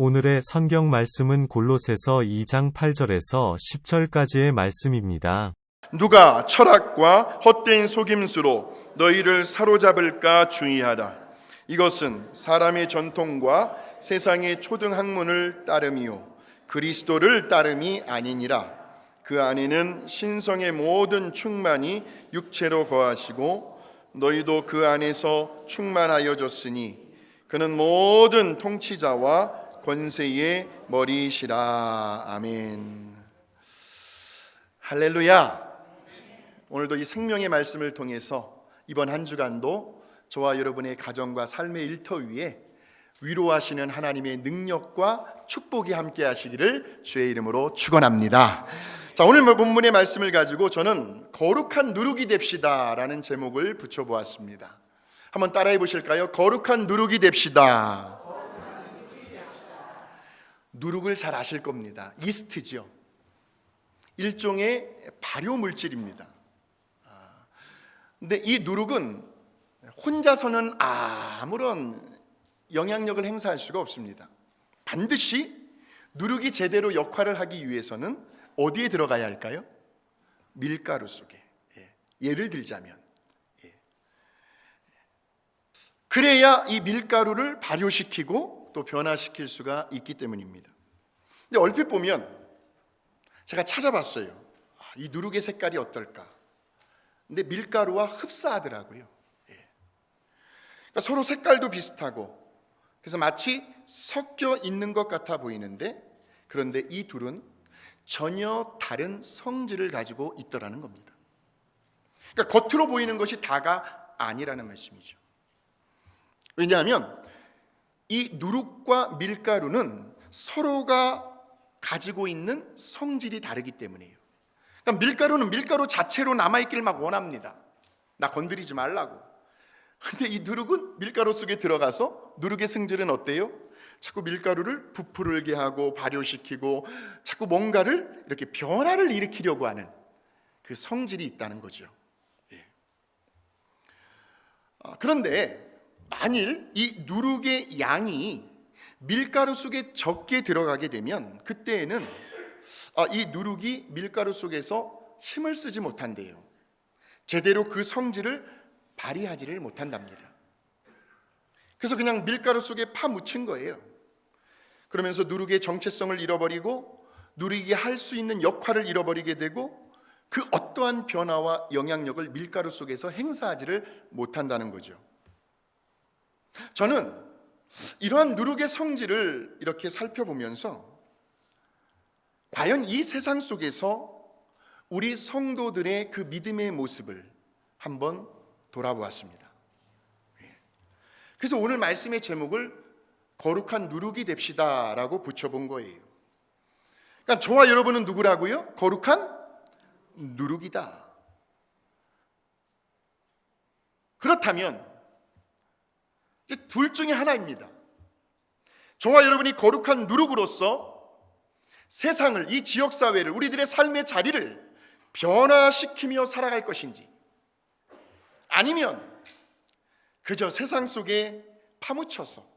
오늘의 성경 말씀은 골로새서 2장 8절에서 10절까지의 말씀입니다. 누가 철학과 헛된 속임수로 너희를 사로잡을까 주의하라. 이것은 사람의 전통과 세상의 초등학문을 따름이요 그리스도를 따름이 아니니라. 그 안에는 신성의 모든 충만이 육체로 거하시고 너희도 그 안에서 충만하여졌으니 그는 모든 통치자와 권세의 머리시라. 아멘. 할렐루야. 오늘도 이 생명의 말씀을 통해서 이번 한 주간도 저와 여러분의 가정과 삶의 일터 위에 위로하시는 하나님의 능력과 축복이 함께 하시기를 주의 이름으로 축원합니다. 자, 오늘 본문의 말씀을 가지고 저는 거룩한 누룩이 됩시다 라는 제목을 붙여보았습니다. 한번 따라해 보실까요? 거룩한 누룩이 됩시다. 누룩을 잘 아실 겁니다. 이스트죠. 일종의 발효 물질입니다. 근데 이 누룩은 혼자서는 아무런 영향력을 행사할 수가 없습니다. 반드시 누룩이 제대로 역할을 하기 위해서는 어디에 들어가야 할까요? 밀가루 속에. 예를 들자면 그래야 이 밀가루를 발효시키고 또 변화시킬 수가 있기 때문입니다. 근데 얼핏 보면 제가 찾아봤어요. 이 누룩의 색깔이 어떨까? 근데 밀가루와 흡사하더라고요. 그러니까 서로 색깔도 비슷하고 그래서 마치 섞여 있는 것 같아 보이는데 그런데 이 둘은 전혀 다른 성질을 가지고 있더라는 겁니다. 그러니까 겉으로 보이는 것이 다가 아니라는 말씀이죠. 왜냐하면 이 누룩과 밀가루는 서로가 가지고 있는 성질이 다르기 때문이에요. 그러니까 밀가루는 밀가루 자체로 남아있길 막 원합니다. 나 건드리지 말라고. 근데 이 누룩은 밀가루 속에 들어가서 누룩의 성질은 어때요? 자꾸 밀가루를 부풀게 하고 발효시키고 자꾸 뭔가를 이렇게 변화를 일으키려고 하는 그 성질이 있다는 거죠. 그런데 만일 이 누룩의 양이 밀가루 속에 적게 들어가게 되면 그때에는 이 누룩이 밀가루 속에서 힘을 쓰지 못한대요. 제대로 그 성질을 발휘하지를 못한답니다. 그래서 그냥 밀가루 속에 파묻힌 거예요. 그러면서 누룩의 정체성을 잃어버리고 누룩이 할 수 있는 역할을 잃어버리게 되고 그 어떠한 변화와 영향력을 밀가루 속에서 행사하지를 못한다는 거죠. 저는 이러한 누룩의 성질을 이렇게 살펴보면서 과연 이 세상 속에서 우리 성도들의 그 믿음의 모습을 한번 돌아보았습니다. 그래서 오늘 말씀의 제목을 거룩한 누룩이 됩시다 라고 붙여본 거예요. 그러니까 저와 여러분은 누구라고요? 거룩한 누룩이다. 그렇다면 둘 중에 하나입니다. 저와 여러분이 거룩한 누룩으로서 세상을, 이 지역사회를, 우리들의 삶의 자리를 변화시키며 살아갈 것인지 아니면 그저 세상 속에 파묻혀서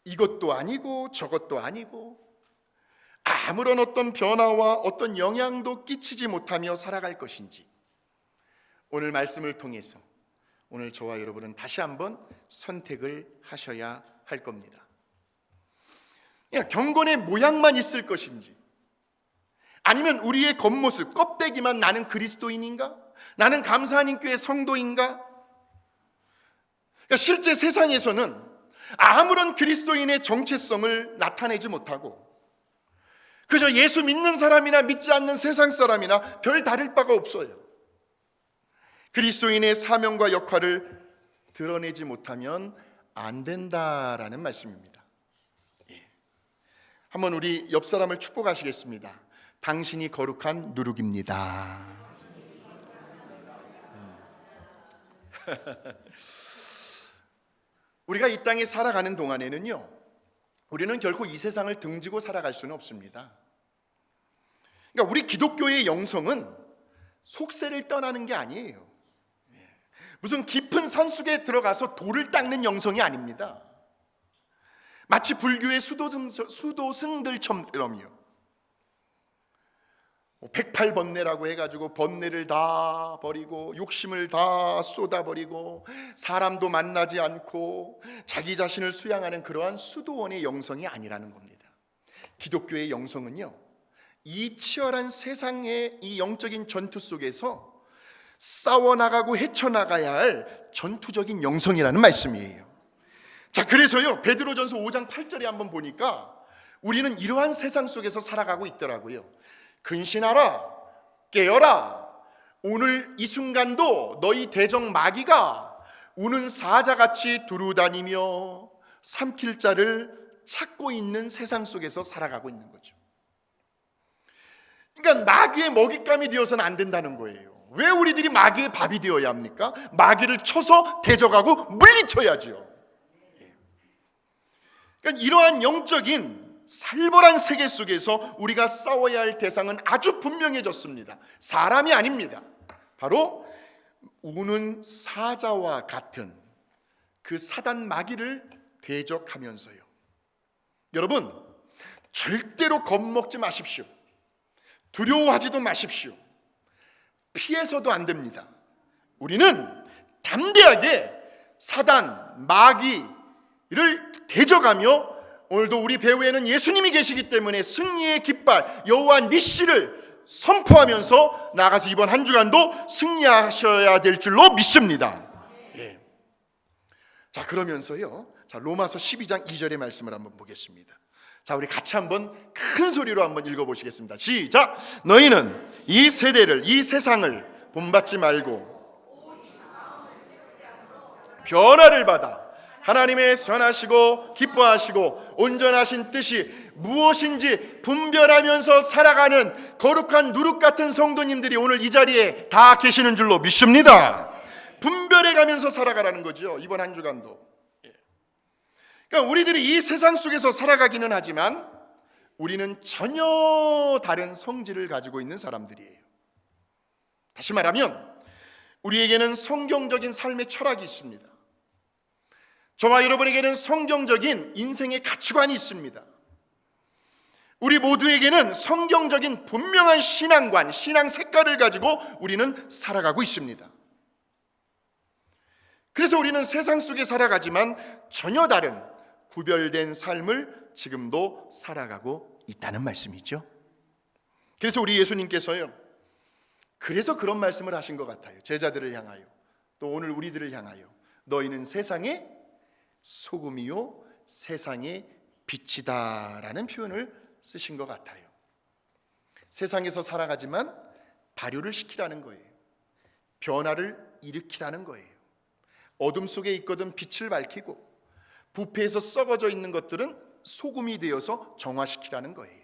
이것도 아니고 저것도 아니고 아무런 어떤 변화와 어떤 영향도 끼치지 못하며 살아갈 것인지 오늘 말씀을 통해서 오늘 저와 여러분은 다시 한번 선택을 하셔야 할 겁니다. 경건의 모양만 있을 것인지 아니면 우리의 겉모습, 껍데기만 나는 그리스도인인가? 나는 감사하는 교회 성도인가? 실제 세상에서는 아무런 그리스도인의 정체성을 나타내지 못하고 그저 예수 믿는 사람이나 믿지 않는 세상 사람이나 별 다를 바가 없어요. 그리스도인의 사명과 역할을 드러내지 못하면 안 된다라는 말씀입니다. 한번 우리 옆 사람을 축복하시겠습니다. 당신이 거룩한 누룩입니다. 우리가 이 땅에 살아가는 동안에는요, 우리는 결코 이 세상을 등지고 살아갈 수는 없습니다. 그러니까 우리 기독교의 영성은 속세를 떠나는 게 아니에요. 무슨 깊은 산속에 들어가서 돌을 닦는 영성이 아닙니다. 마치 불교의 수도승들처럼요. 108번뇌라고 해가지고 번뇌를 다 버리고 욕심을 다 쏟아버리고 사람도 만나지 않고 자기 자신을 수양하는 그러한 수도원의 영성이 아니라는 겁니다. 기독교의 영성은요, 이 치열한 세상의 이 영적인 전투 속에서 싸워나가고 헤쳐나가야 할 전투적인 영성이라는 말씀이에요. 자, 그래서요, 베드로전서 5장 8절에 한번 보니까 우리는 이러한 세상 속에서 살아가고 있더라고요. 근신하라, 깨어라. 오늘 이 순간도 너희 대적 마귀가 우는 사자같이 두루다니며 삼킬 자를 찾고 있는 세상 속에서 살아가고 있는 거죠. 그러니까 마귀의 먹잇감이 되어서는 안 된다는 거예요. 왜 우리들이 마귀의 밥이 되어야 합니까? 마귀를 쳐서 대적하고 물리쳐야죠. 그러니까 이러한 영적인 살벌한 세계 속에서 우리가 싸워야 할 대상은 아주 분명해졌습니다. 사람이 아닙니다. 바로 우는 사자와 같은 그 사단 마귀를 대적하면서요. 여러분, 절대로 겁먹지 마십시오. 두려워하지도 마십시오. 피해서도 안 됩니다. 우리는 담대하게 사단, 마귀를 대적하며, 오늘도 우리 배후에는 예수님이 계시기 때문에 승리의 깃발 여호와 니시를 선포하면서 나가서 이번 한 주간도 승리하셔야 될 줄로 믿습니다. 예. 자, 그러면서요, 자, 로마서 12장 2절의 말씀을 한번 보겠습니다. 자, 우리 같이 한번 큰 소리로 한번 읽어보시겠습니다. 시작! 너희는 이 세대를, 이 세상을 본받지 말고 변화를 받아 하나님의 선하시고 기뻐하시고 온전하신 뜻이 무엇인지 분별하면서 살아가는 거룩한 누룩 같은 성도님들이 오늘 이 자리에 다 계시는 줄로 믿습니다. 분별해 가면서 살아가라는 거죠, 이번 한 주간도. 그러니까 우리들이 이 세상 속에서 살아가기는 하지만 우리는 전혀 다른 성질을 가지고 있는 사람들이에요. 다시 말하면 우리에게는 성경적인 삶의 철학이 있습니다. 저와 여러분에게는 성경적인 인생의 가치관이 있습니다. 우리 모두에게는 성경적인 분명한 신앙관, 신앙 색깔을 가지고 우리는 살아가고 있습니다. 그래서 우리는 세상 속에 살아가지만 전혀 다른 구별된 삶을 지금도 살아가고 있다는 말씀이죠. 그래서 우리 예수님께서요, 그래서 그런 말씀을 하신 것 같아요. 제자들을 향하여, 또 오늘 우리들을 향하여, 너희는 세상의 소금이요 세상의 빛이다라는 표현을 쓰신 것 같아요. 세상에서 살아가지만 발효를 시키라는 거예요. 변화를 일으키라는 거예요. 어둠 속에 있거든 빛을 밝히고, 부패해서 썩어져 있는 것들은 소금이 되어서 정화시키라는 거예요.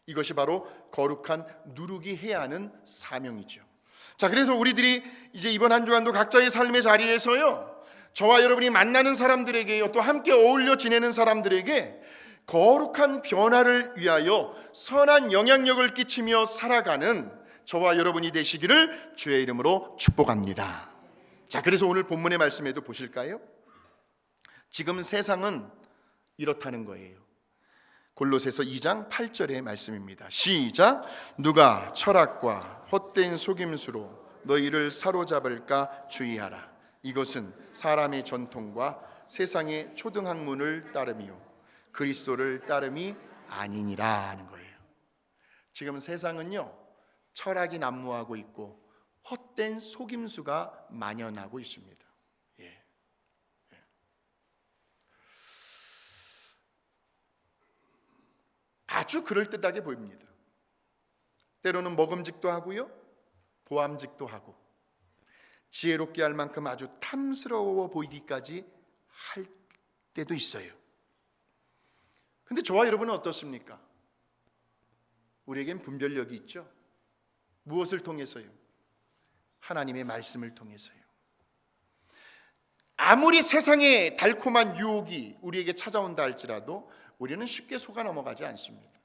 이것이 바로 거룩한 누룩이 해야 하는 사명이죠. 자, 그래서 우리들이 이제 이번 한 주간도 각자의 삶의 자리에서요, 저와 여러분이 만나는 사람들에게요, 또 함께 어울려 지내는 사람들에게 거룩한 변화를 위하여 선한 영향력을 끼치며 살아가는 저와 여러분이 되시기를 주의 이름으로 축복합니다. 자, 그래서 오늘 본문의 말씀에도 보실까요? 지금 세상은 이렇다는 거예요. 골로새서 2장 8절의 말씀입니다. 시작! 누가 철학과 헛된 속임수로 너희를 사로잡을까 주의하라. 이것은 사람의 전통과 세상의 초등학문을 따름이요 그리스도를 따름이 아니니라 하는 거예요. 지금 세상은요, 철학이 난무하고 있고 헛된 속임수가 만연하고 있습니다. 아주 그럴듯하게 보입니다. 때로는 먹음직도 하고요, 보암직도 하고, 지혜롭게 할 만큼 아주 탐스러워 보이기까지 할 때도 있어요. 근데 저와 여러분은 어떻습니까? 우리에겐 분별력이 있죠. 무엇을 통해서요? 하나님의 말씀을 통해서요. 아무리 세상에 달콤한 유혹이 우리에게 찾아온다 할지라도 우리는 쉽게 속아 넘어가지 않습니다.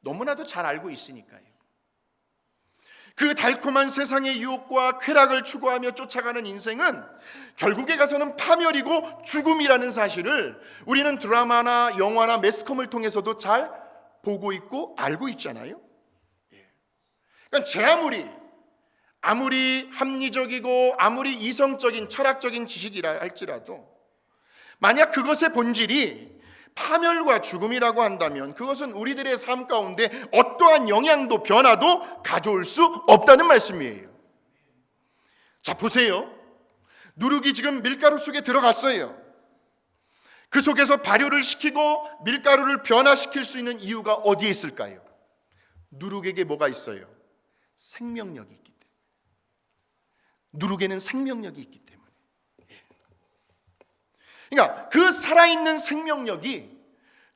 너무나도 잘 알고 있으니까요. 그 달콤한 세상의 유혹과 쾌락을 추구하며 쫓아가는 인생은 결국에 가서는 파멸이고 죽음이라는 사실을 우리는 드라마나 영화나 매스컴을 통해서도 잘 보고 있고 알고 있잖아요. 그러니까 제 아무리 합리적이고 아무리 이성적인 철학적인 지식이라 할지라도 만약 그것의 본질이 파멸과 죽음이라고 한다면 그것은 우리들의 삶 가운데 어떠한 영향도 변화도 가져올 수 없다는 말씀이에요. 자, 보세요. 누룩이 지금 밀가루 속에 들어갔어요. 그 속에서 발효를 시키고 밀가루를 변화시킬 수 있는 이유가 어디에 있을까요? 누룩에게 뭐가 있어요? 생명력이 있기 때문에. 누룩에는 생명력이 있기 때문에. 그러니까 그 살아있는 생명력이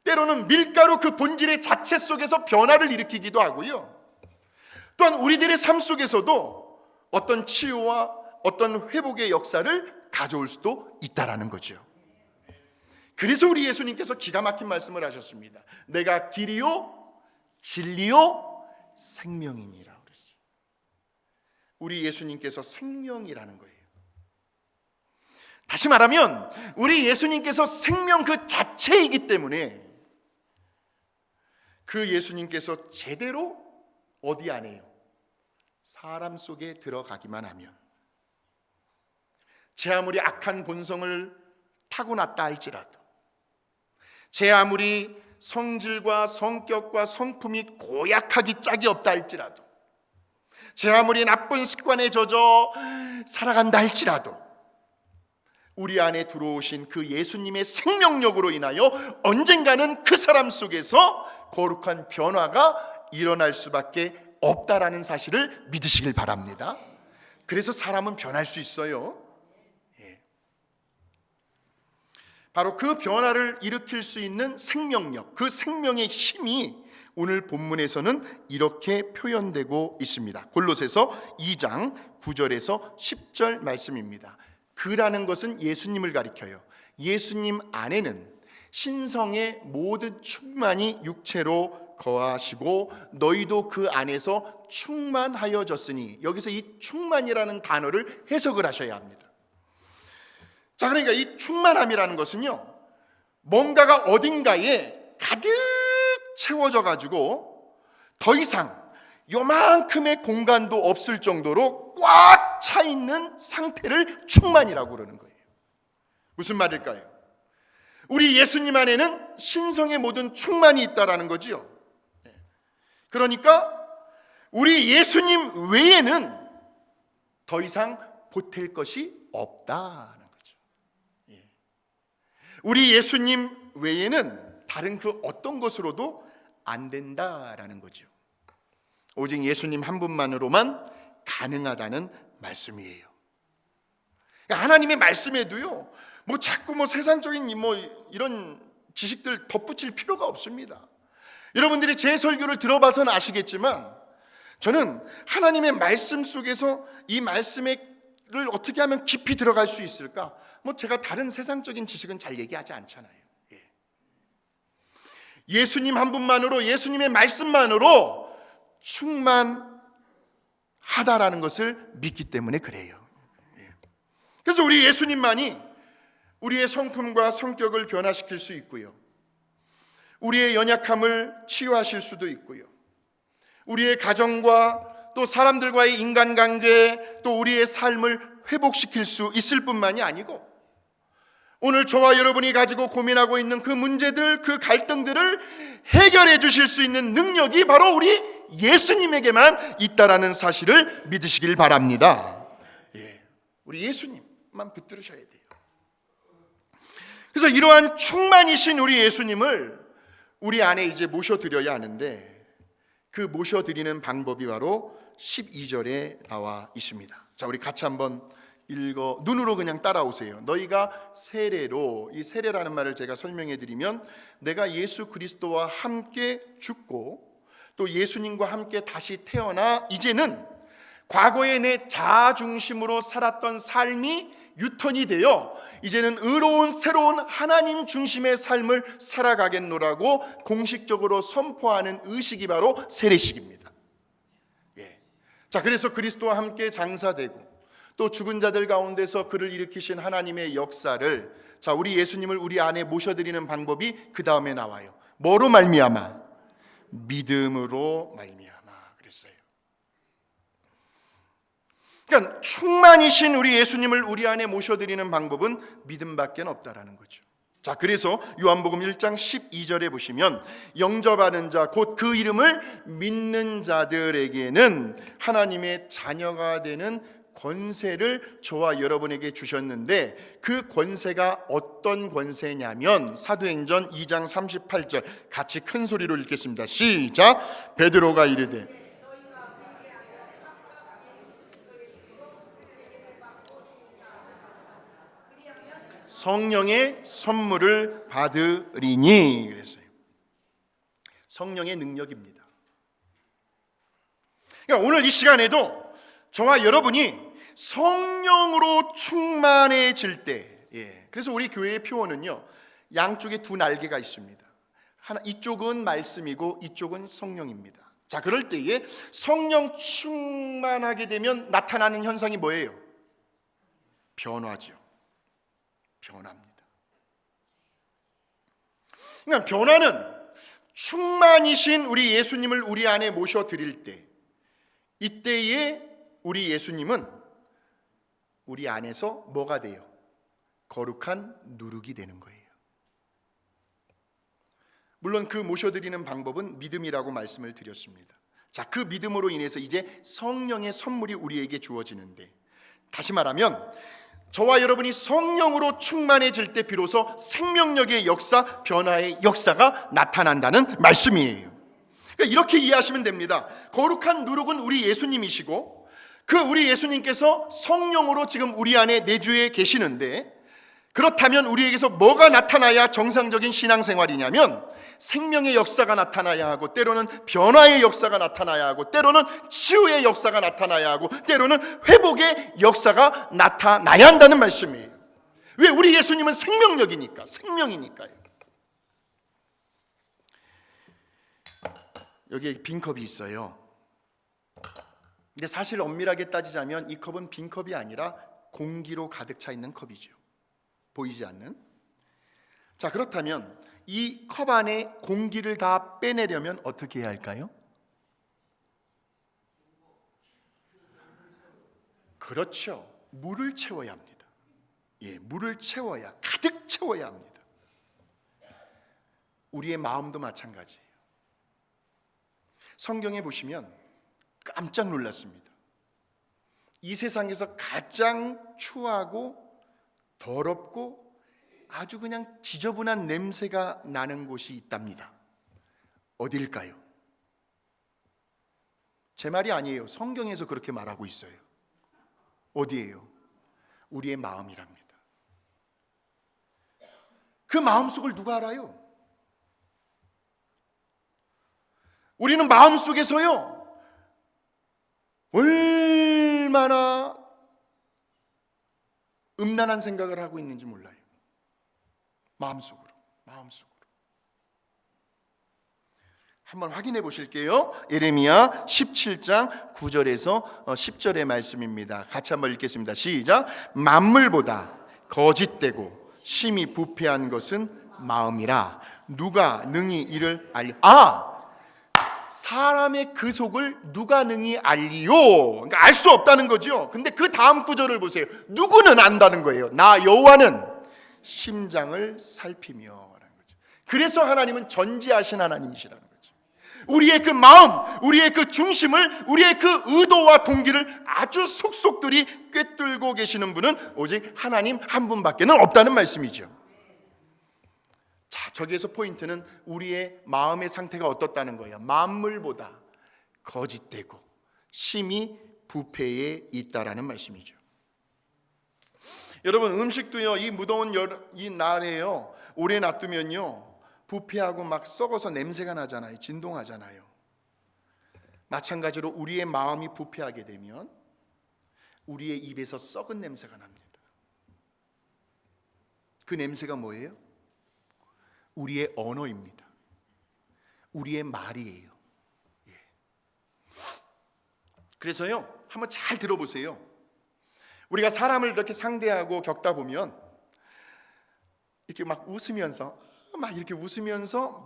때로는 밀가루 그 본질의 자체 속에서 변화를 일으키기도 하고요. 또한 우리들의 삶 속에서도 어떤 치유와 어떤 회복의 역사를 가져올 수도 있다라는 거죠. 그래서 우리 예수님께서 기가 막힌 말씀을 하셨습니다. 내가 길이요 진리요 생명이니라 그랬어요. 우리 예수님께서 생명이라는 거예요. 다시 말하면 우리 예수님께서 생명 그 자체이기 때문에 그 예수님께서 제대로 어디 안에요? 사람 속에 들어가기만 하면 제 아무리 악한 본성을 타고났다 할지라도 제 아무리 성질과 성격과 성품이 고약하기 짝이 없다 할지라도 제 아무리 나쁜 습관에 젖어 살아간다 할지라도 우리 안에 들어오신 그 예수님의 생명력으로 인하여 언젠가는 그 사람 속에서 거룩한 변화가 일어날 수밖에 없다라는 사실을 믿으시길 바랍니다. 그래서 사람은 변할 수 있어요. 바로 그 변화를 일으킬 수 있는 생명력, 그 생명의 힘이 오늘 본문에서는 이렇게 표현되고 있습니다. 골로새서 2장 9절에서 10절 말씀입니다. 그라는 것은 예수님을 가리켜요. 예수님 안에는 신성의 모든 충만이 육체로 거하시고 너희도 그 안에서 충만하여졌으니, 여기서 이 충만이라는 단어를 해석을 하셔야 합니다. 자, 그러니까 이 충만함이라는 것은요, 뭔가가 어딘가에 가득 채워져 가지고 더 이상 요만큼의 공간도 없을 정도로 꽉 차 있는 상태를 충만이라고 그러는 거예요. 무슨 말일까요? 우리 예수님 안에는 신성의 모든 충만이 있다라는 거지요. 그러니까 우리 예수님 외에는 더 이상 보탤 것이 없다는 거죠. 우리 예수님 외에는 다른 그 어떤 것으로도 안 된다라는 거죠. 오직 예수님 한 분만으로만 가능하다는 말씀이에요. 하나님의 말씀에도요, 자꾸 세상적인 이런 지식들 덧붙일 필요가 없습니다. 여러분들이 제 설교를 들어봐서는 아시겠지만 저는 하나님의 말씀 속에서 이 말씀을 어떻게 하면 깊이 들어갈 수 있을까? 제가 다른 세상적인 지식은 잘 얘기하지 않잖아요. 예수님 한 분만으로, 예수님의 말씀만으로 충만하다라는 것을 믿기 때문에 그래요. 그래서 우리 예수님만이 우리의 성품과 성격을 변화시킬 수 있고요, 우리의 연약함을 치유하실 수도 있고요, 우리의 가정과 또 사람들과의 인간관계, 또 우리의 삶을 회복시킬 수 있을 뿐만이 아니고 오늘 저와 여러분이 가지고 고민하고 있는 그 문제들, 그 갈등들을 해결해 주실 수 있는 능력이 바로 우리 예수님에게만 있다라는 사실을 믿으시길 바랍니다. 우리 예수님만 붙들으셔야 돼요. 그래서 이러한 충만이신 우리 예수님을 우리 안에 이제 모셔드려야 하는데, 그 모셔드리는 방법이 바로 12절에 나와 있습니다. 자, 우리 같이 한번 눈으로 그냥 따라오세요. 너희가 세례로, 이 세례라는 말을 제가 설명해 드리면, 내가 예수 그리스도와 함께 죽고 또 예수님과 함께 다시 태어나 이제는 과거에 내 자아 중심으로 살았던 삶이 유턴이 되어 이제는 의로운 새로운 하나님 중심의 삶을 살아가겠노라고 공식적으로 선포하는 의식이 바로 세례식입니다. 자, 그래서 그리스도와 함께 장사되고 또 죽은 자들 가운데서 그를 일으키신 하나님의 역사를, 자, 우리 예수님을 우리 안에 모셔드리는 방법이 그 다음에 나와요. 뭐로 말미암아? 믿음으로 말미암아 그랬어요. 그러니까 충만이신 우리 예수님을 우리 안에 모셔드리는 방법은 믿음밖에 없다라는 거죠. 자, 그래서 요한복음 1장 12절에 보시면 영접하는 자 곧 그 이름을 믿는 자들에게는 하나님의 자녀가 되는 권세를 저와 여러분에게 주셨는데, 그 권세가 어떤 권세냐면 사도행전 2장 38절 같이 큰 소리로 읽겠습니다. 시작. 베드로가 이르되 성령의 선물을 받으리니 그랬어요. 성령의 능력입니다. 그러니까 오늘 이 시간에도 저와 여러분이 성령으로 충만해질 때, 그래서 우리 교회의 표어는요, 양쪽에 두 날개가 있습니다. 하나, 이쪽은 말씀이고 이쪽은 성령입니다. 자, 그럴 때에 성령 충만하게 되면 나타나는 현상이 뭐예요? 변화죠. 변화입니다. 그러니까 변화는 충만이신 우리 예수님을 우리 안에 모셔드릴 때, 이때에 우리 예수님은 우리 안에서 뭐가 돼요? 거룩한 누룩이 되는 거예요. 물론 그 모셔드리는 방법은 믿음이라고 말씀을 드렸습니다. 자, 그 믿음으로 인해서 이제 성령의 선물이 우리에게 주어지는데, 다시 말하면 저와 여러분이 성령으로 충만해질 때 비로소 생명력의 역사, 변화의 역사가 나타난다는 말씀이에요. 그러니까 이렇게 이해하시면 됩니다. 거룩한 누룩은 우리 예수님이시고, 그 우리 예수님께서 성령으로 지금 우리 안에 내주해 계시는데, 그렇다면 우리에게서 뭐가 나타나야 정상적인 신앙생활이냐면 생명의 역사가 나타나야 하고, 때로는 변화의 역사가 나타나야 하고, 때로는 치유의 역사가 나타나야 하고, 때로는 회복의 역사가 나타나야 한다는 말씀이에요. 왜? 우리 예수님은 생명력이니까, 생명이니까요. 여기에 빈 컵이 있어요. 근데 사실 엄밀하게 따지자면 이 컵은 빈 컵이 아니라 공기로 가득 차 있는 컵이죠. 보이지 않는. 자, 그렇다면 이 컵 안에 공기를 다 빼내려면 어떻게 해야 할까요? 그렇죠. 물을 채워야 합니다. 물을 채워야, 가득 채워야 합니다. 우리의 마음도 마찬가지예요. 성경에 보시면 깜짝 놀랐습니다. 이 세상에서 가장 추하고 더럽고 아주 그냥 지저분한 냄새가 나는 곳이 있답니다. 어딜까요? 제 말이 아니에요. 성경에서 그렇게 말하고 있어요. 어디예요? 우리의 마음이랍니다. 그 마음속을 누가 알아요? 우리는 마음속에서요, 얼마나 음란한 생각을 하고 있는지 몰라요. 마음속으로. 한번 확인해 보실게요. 예레미야 17장 9절에서 10절의 말씀입니다. 같이 한번 읽겠습니다. 시작. 만물보다 거짓되고 심히 부패한 것은 마음이라 누가 능히 이를 알리. 사람의 그 속을 누가 능히 알리요? 그러니까 알 수 없다는 거죠. 근데 그 다음 구절을 보세요. 누구는 안다는 거예요. 나 여호와는 심장을 살피며 라는 거죠. 그래서 하나님은 전지하신 하나님이시라는 거죠. 우리의 그 마음, 우리의 그 중심을, 우리의 그 의도와 동기를 아주 속속들이 꿰뚫고 계시는 분은 오직 하나님 한 분밖에 없다는 말씀이죠. 자, 저기에서 포인트는 우리의 마음의 상태가 어떻다는 거예요. 만물보다 거짓되고 심히 부패에 있다라는 말씀이죠. 여러분, 음식도요, 이 무더운 이 날에요, 오래 놔두면요 부패하고 막 썩어서 냄새가 나잖아요. 진동하잖아요. 마찬가지로 우리의 마음이 부패하게 되면 우리의 입에서 썩은 냄새가 납니다. 그 냄새가 뭐예요? 우리의 언어입니다. 우리의 말이에요. 그래서요, 한번 잘 들어보세요. 우리가 사람을 이렇게 상대하고 겪다 보면 이렇게 막 웃으면서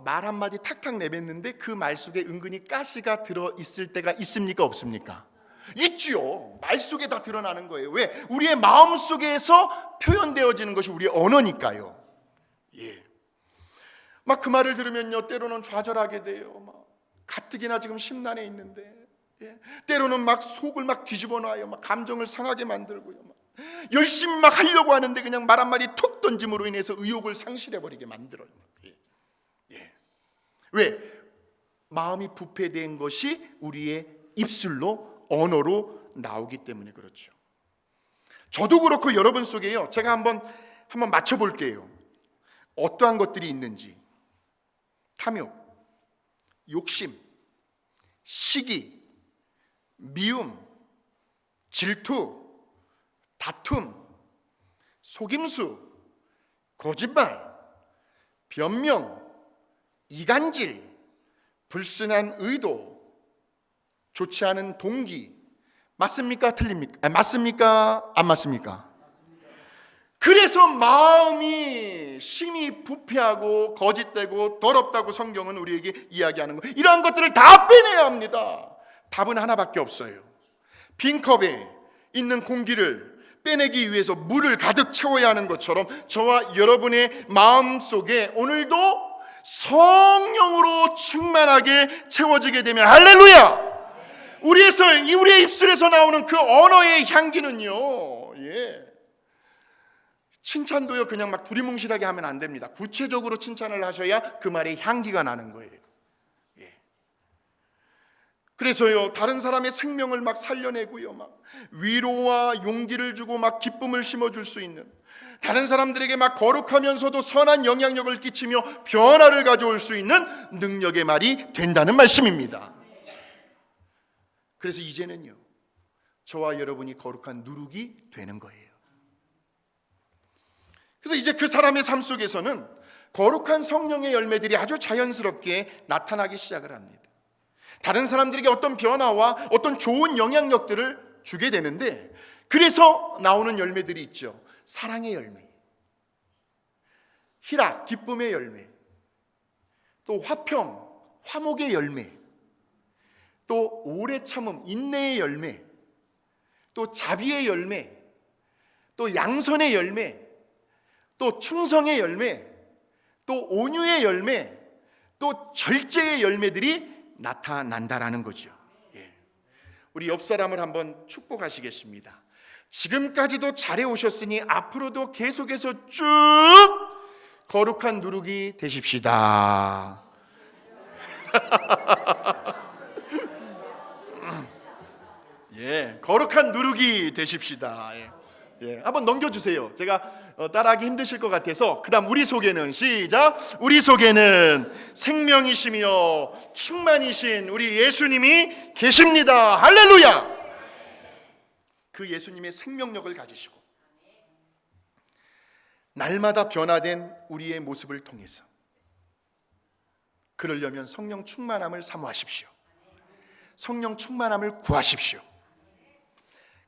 말 한마디 탁탁 내뱉는데 그 말 속에 은근히 가시가 들어있을 때가 있습니까? 없습니까? 있지요. 말 속에 다 드러나는 거예요. 왜? 우리의 마음 속에서 표현되어지는 것이 우리의 언어니까요. 예. 막 그 말을 들으면요, 때로는 좌절하게 돼요. 막 가뜩이나 지금 심란해 있는데, 예. 때로는 막 속을 막 뒤집어 놔요. 막 감정을 상하게 만들고요. 막 열심히 막 하려고 하는데 그냥 말 한마디 툭 던짐으로 인해서 의욕을 상실해버리게 만들어요. 예. 예. 왜? 마음이 부패된 것이 우리의 입술로, 언어로 나오기 때문에 그렇죠. 저도 그렇고 여러분 속에요, 제가 한번 맞춰볼게요. 어떠한 것들이 있는지. 탐욕, 욕심, 시기, 미움, 질투, 다툼, 속임수, 거짓말, 변명, 이간질, 불순한 의도, 좋지 않은 동기. 맞습니까? 틀립니까? 맞습니까? 안 맞습니까? 그래서 마음이 심히 부패하고 거짓되고 더럽다고 성경은 우리에게 이야기하는 거예요. 이러한 것들을 다 빼내야 합니다. 답은 하나밖에 없어요. 빈 컵에 있는 공기를 빼내기 위해서 물을 가득 채워야 하는 것처럼 저와 여러분의 마음 속에 오늘도 성령으로 충만하게 채워지게 되면, 할렐루야! 우리의 입술에서 나오는 그 언어의 향기는요, 예. 칭찬도요, 그냥 막 두리뭉실하게 하면 안 됩니다. 구체적으로 칭찬을 하셔야 그 말의 향기가 나는 거예요. 예. 그래서요, 다른 사람의 생명을 막 살려내고요, 막 위로와 용기를 주고 막 기쁨을 심어줄 수 있는, 다른 사람들에게 막 거룩하면서도 선한 영향력을 끼치며 변화를 가져올 수 있는 능력의 말이 된다는 말씀입니다. 그래서 이제는요, 저와 여러분이 거룩한 누룩이 되는 거예요. 그래서 이제 그 사람의 삶 속에서는 거룩한 성령의 열매들이 아주 자연스럽게 나타나기 시작을 합니다. 다른 사람들에게 어떤 변화와 어떤 좋은 영향력들을 주게 되는데, 그래서 나오는 열매들이 있죠. 사랑의 열매, 희락, 기쁨의 열매, 또 화평, 화목의 열매, 또 오래 참음, 인내의 열매, 또 자비의 열매, 또 양선의 열매, 또 충성의 열매, 또 온유의 열매, 또 절제의 열매들이 나타난다라는 거죠. 예. 우리 옆 사람을 한번 축복하시겠습니다. 지금까지도 잘해 오셨으니 앞으로도 계속해서 쭉 거룩한 누룩이 되십시다. 예, 거룩한 누룩이 되십시다. 예. 예, 한번 넘겨주세요. 제가 따라하기 힘드실 것 같아서. 그 다음 우리 속에는, 시작. 우리 속에는 생명이시며 충만이신 우리 예수님이 계십니다. 할렐루야. 그 예수님의 생명력을 가지시고 날마다 변화된 우리의 모습을 통해서 그러려면 성령 충만함을 사모하십시오. 성령 충만함을 구하십시오.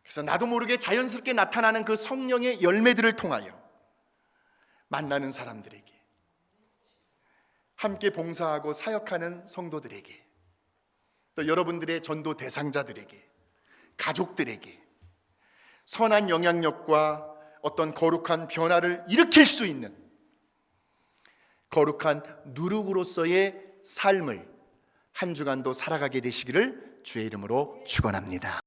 그래서 나도 모르게 자연스럽게 나타나는 그 성령의 열매들을 통하여 만나는 사람들에게, 함께 봉사하고 사역하는 성도들에게, 또 여러분들의 전도 대상자들에게, 가족들에게 선한 영향력과 어떤 거룩한 변화를 일으킬 수 있는 거룩한 누룩으로서의 삶을 한 주간도 살아가게 되시기를 주의 이름으로 축원합니다.